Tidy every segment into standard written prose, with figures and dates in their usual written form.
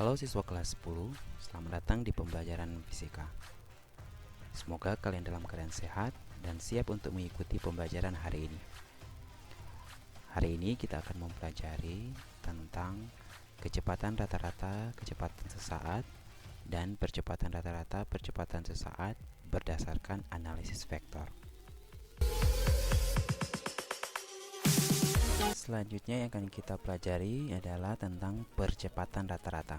Halo siswa kelas 10, selamat datang di pembelajaran fisika. Semoga kalian dalam keadaan sehat dan siap untuk mengikuti pembelajaran hari ini. Hari ini kita akan mempelajari tentang kecepatan rata-rata kecepatan sesaat dan percepatan rata-rata percepatan sesaat berdasarkan analisis vektor. Selanjutnya yang akan kita pelajari adalah tentang percepatan rata-rata.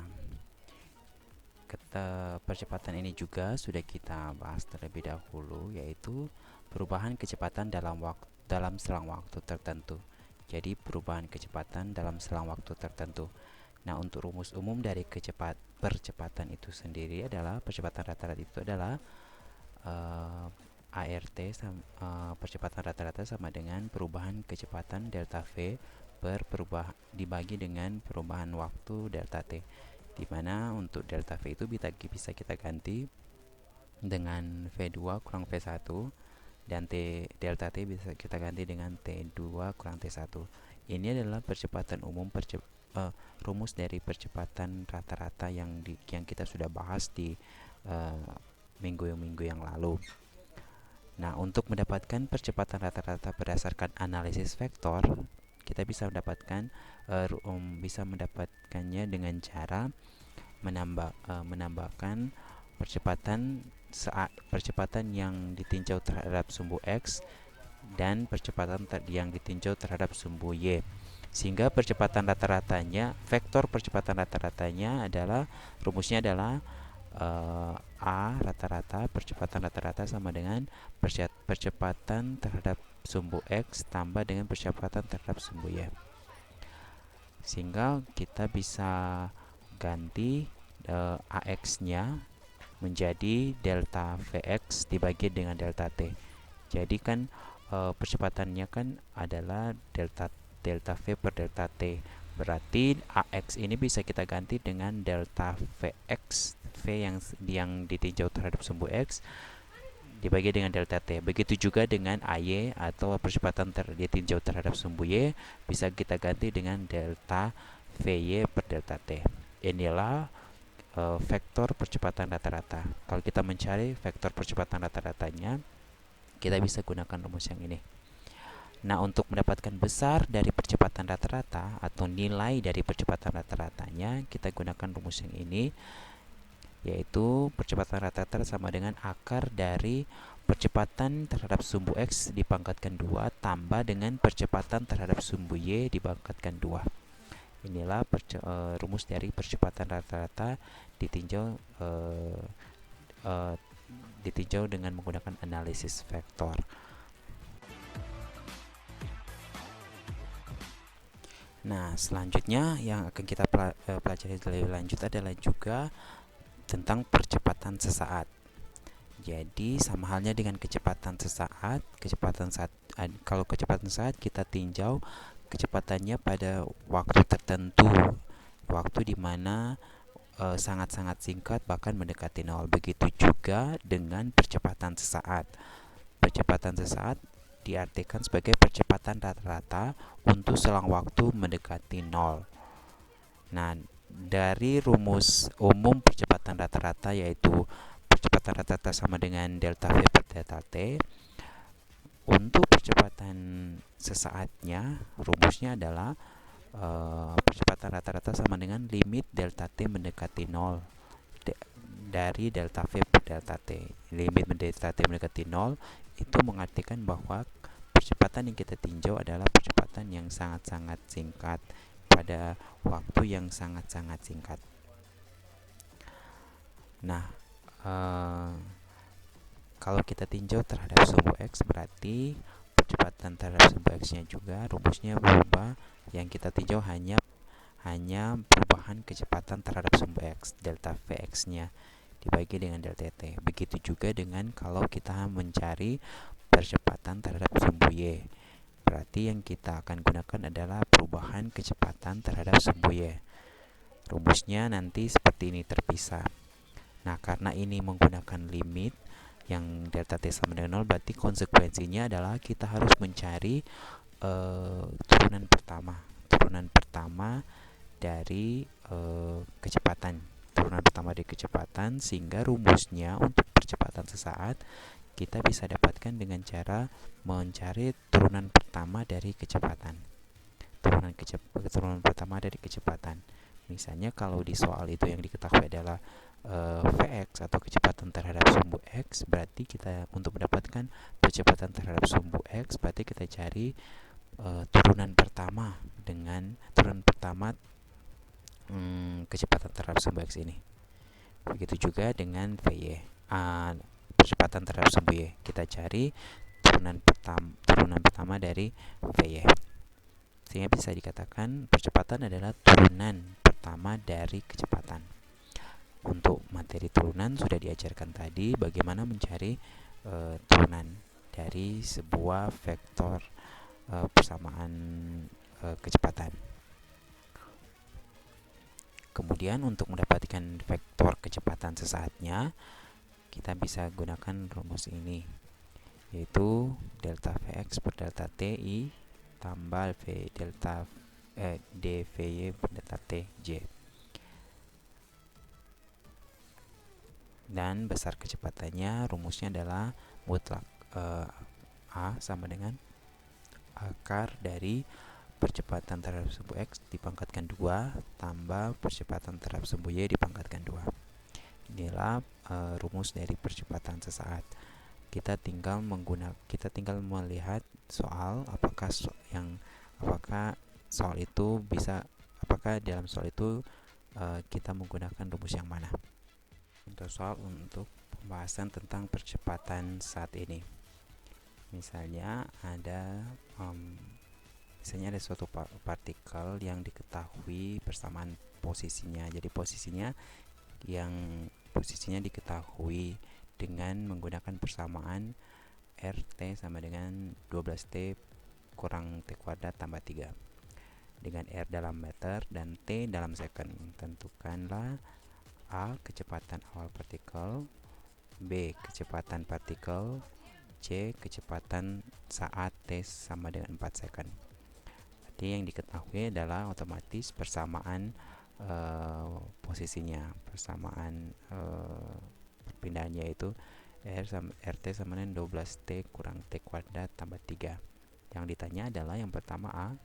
Percepatan ini juga sudah kita bahas terlebih dahulu, yaitu perubahan kecepatan dalam selang waktu tertentu. Jadi perubahan kecepatan dalam selang waktu tertentu. Nah, untuk rumus umum dari percepatan itu sendiri adalah percepatan rata-rata itu adalah ART percepatan rata-rata sama dengan perubahan kecepatan delta V dibagi dengan perubahan waktu delta T, di mana untuk delta V itu bisa kita ganti dengan V2 kurang V1 dan delta T bisa kita ganti dengan T2 kurang T1. Ini adalah percepatan umum rumus dari percepatan rata-rata yang kita sudah bahas di minggu yang lalu. Nah, untuk mendapatkan percepatan rata-rata berdasarkan analisis vektor, kita bisa mendapatkannya dengan cara menambahkan percepatan yang ditinjau terhadap sumbu X dan percepatan yang ditinjau terhadap sumbu Y, sehingga percepatan rata-ratanya, vektor percepatan rata-ratanya adalah rumusnya adalah A percepatan rata-rata sama dengan percepatan terhadap sumbu X tambah dengan percepatan terhadap sumbu Y, sehingga kita bisa ganti AX-nya menjadi delta Vx dibagi dengan delta T. Jadi kan percepatannya kan adalah delta V per delta T. Berarti AX ini bisa kita ganti dengan delta Vx, V yang ditinjau terhadap sumbu X dibagi dengan delta T. Begitu juga dengan AY atau percepatan ditinjau terhadap sumbu Y bisa kita ganti dengan delta VY per delta T. Inilah vektor percepatan rata-rata. Kalau kita mencari vektor percepatan rata-ratanya, kita bisa gunakan rumus yang ini. Nah, untuk mendapatkan besar dari percepatan rata-rata atau nilai dari percepatan rata-ratanya, kita gunakan rumus yang ini, yaitu percepatan rata-rata sama dengan akar dari percepatan terhadap sumbu X dipangkatkan 2 tambah dengan percepatan terhadap sumbu Y dipangkatkan 2. Inilah rumus dari percepatan rata-rata ditinjau dengan menggunakan analisis vektor. Nah, selanjutnya yang akan kita pelajari lebih lanjut adalah juga tentang percepatan sesaat. Jadi sama halnya dengan kecepatan sesaat, kalau kecepatan sesaat kita tinjau kecepatannya pada waktu tertentu, waktu di mana sangat-sangat singkat bahkan mendekati nol. Begitu juga dengan percepatan sesaat. Percepatan sesaat diartikan sebagai percepatan rata-rata untuk selang waktu mendekati nol. Nah, dari rumus umum percepatan rata-rata, yaitu percepatan rata-rata sama dengan delta V per delta T, untuk percepatan sesaatnya rumusnya adalah percepatan rata-rata sama dengan limit delta T mendekati nol dari delta V per delta T. Limit delta T mendekati nol itu mengartikan bahwa percepatan yang kita tinjau adalah percepatan yang sangat-sangat singkat pada waktu yang sangat-sangat singkat. Nah, kalau kita tinjau terhadap sumbu X, berarti percepatan terhadap sumbu X-nya juga rumusnya berubah. Yang kita tinjau hanya perubahan kecepatan terhadap sumbu X, delta Vx-nya dibagi dengan delta T. Begitu juga dengan kalau kita mencari percepatan terhadap sumbu Y. Berarti yang kita akan gunakan adalah perubahan kecepatan terhadap sumbu Y. Rumusnya nanti seperti ini terpisah. Nah, karena ini menggunakan limit yang delta T sama dengan 0, berarti konsekuensinya adalah kita harus mencari turunan pertama dari kecepatan, turunan pertama dari kecepatan, sehingga rumusnya untuk percepatan sesaat kita bisa dapatkan dengan cara mencari turunan pertama dari kecepatan. Turunan pertama dari kecepatan. Misalnya kalau di soal itu yang diketahui adalah Vx atau kecepatan terhadap sumbu X, berarti kita untuk mendapatkan percepatan terhadap sumbu X berarti kita cari turunan pertama kecepatan terhadap sumbu X ini. Begitu juga dengan Vy, percepatan terhadap sumbu Y, kita cari turunan pertama dari Vy, sehingga bisa dikatakan percepatan adalah turunan pertama dari kecepatan. Untuk materi turunan sudah diajarkan tadi bagaimana mencari turunan dari sebuah vektor persamaan kecepatan. Kemudian untuk mendapatkan vektor kecepatan sesaatnya, kita bisa gunakan rumus ini, yaitu delta Vx per delta Ti tambah dVy per delta Tj. Dan besar kecepatannya rumusnya adalah mutlak A sama dengan akar dari percepatan terhadap sumbu X dipangkatkan 2 tambah percepatan terhadap sumbu Y dipangkatkan 2. Inilah rumus dari percepatan sesaat. Kita tinggal melihat soal apakah dalam soal itu kita menggunakan rumus yang mana. Untuk pembahasan tentang percepatan saat ini, misalnya ada suatu partikel yang diketahui persamaan posisinya. Jadi posisinya diketahui dengan menggunakan persamaan RT sama dengan 12T kurang T kuadrat tambah 3 dengan R dalam meter dan T dalam second. Tentukanlah A kecepatan awal partikel, B kecepatan partikel, C kecepatan saat T sama dengan 4 second. Jadi yang diketahui adalah otomatis persamaan posisinya, persamaan perpindahannya yaitu RT sama dengan 12T kurang T kuadrat tambah 3. Yang ditanya adalah yang pertama A,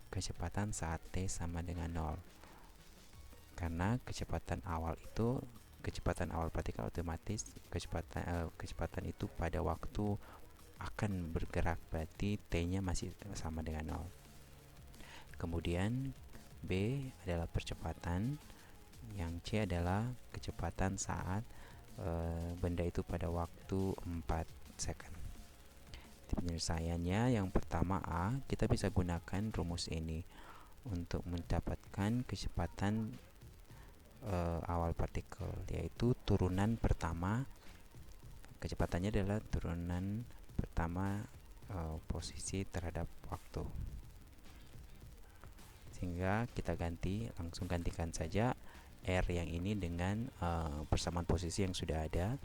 kecepatan saat T sama dengan 0. Karena kecepatan awal partikel otomatis kecepatan itu pada waktu akan bergerak, berarti T-nya masih sama dengan 0. Kemudian B adalah percepatan, yang C adalah kecepatan saat benda itu pada waktu 4 second. Penyelesaiannya yang pertama A, kita bisa gunakan rumus ini untuk mendapatkan kecepatan awal partikel, yaitu turunan pertama. Kecepatannya adalah turunan pertama posisi terhadap waktu. Sehingga kita langsung gantikan saja R yang ini dengan persamaan posisi yang sudah ada,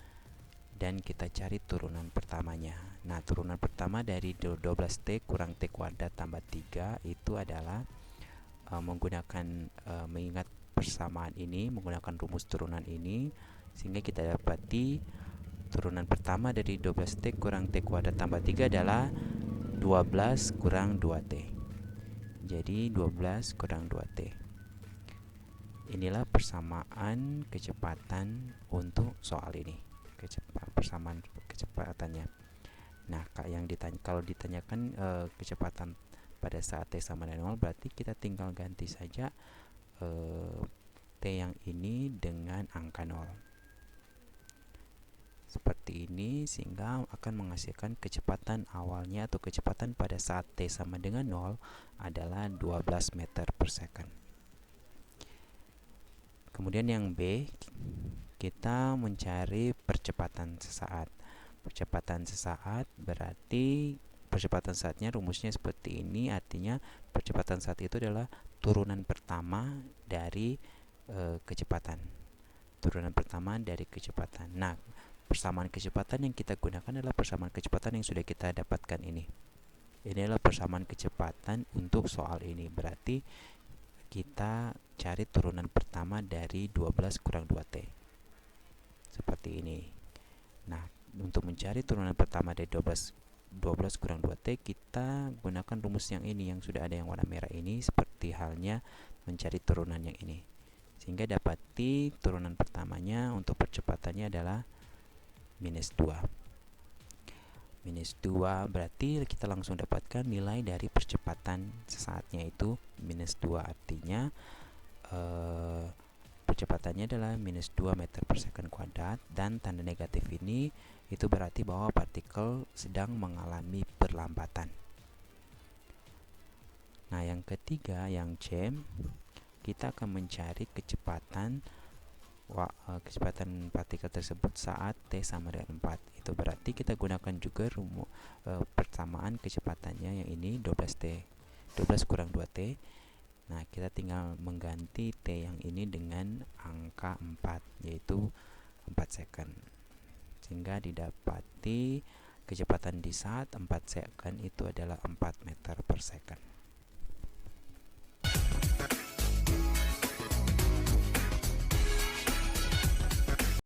dan kita cari turunan pertamanya. Nah, turunan pertama dari 12T kurang T kuadrat tambah 3 itu adalah mengingat persamaan ini, menggunakan rumus turunan ini, sehingga kita dapati turunan pertama dari 12T kurang T kuadrat tambah 3 adalah 12 kurang 2T. Jadi 12 kurang 2T. Inilah persamaan kecepatan untuk soal ini, persamaan kecepatannya. Nah, kalau ditanyakan kecepatan pada saat T sama dengan 0, berarti kita tinggal ganti saja T yang ini dengan angka 0 seperti ini, sehingga akan menghasilkan kecepatan awalnya atau kecepatan pada saat T sama dengan 0 adalah 12 meter per second. Kemudian yang B, kita mencari percepatan sesaat. Percepatan sesaat berarti percepatan saatnya rumusnya seperti ini, artinya percepatan saat itu adalah turunan pertama dari kecepatan. Turunan pertama dari kecepatan. Nah, persamaan kecepatan yang kita gunakan adalah persamaan kecepatan yang sudah kita dapatkan ini. Ini adalah persamaan kecepatan untuk soal ini. Berarti kita cari turunan pertama dari 12 kurang 2T. Seperti ini. Nah, untuk mencari turunan pertama dari 12 kurang 2T, kita gunakan rumus yang ini, yang sudah ada yang warna merah ini, seperti halnya mencari turunan yang ini. Sehingga dapati turunan pertamanya untuk percepatannya adalah minus 2. Minus 2 berarti kita langsung dapatkan nilai dari percepatan sesaatnya itu minus 2. Artinya percepatannya adalah minus 2 meter per second kuadrat, dan tanda negatif ini itu berarti bahwa partikel sedang mengalami perlambatan. Nah, yang ketiga, yang C, kita akan mencari kecepatan partikel tersebut saat T sama dengan 4. Itu berarti kita gunakan juga persamaan kecepatannya yang ini 12 kurang 2T. Nah, kita tinggal mengganti T yang ini dengan angka 4, yaitu 4 second. Sehingga didapati kecepatan di saat 4 second itu adalah 4 meter per second.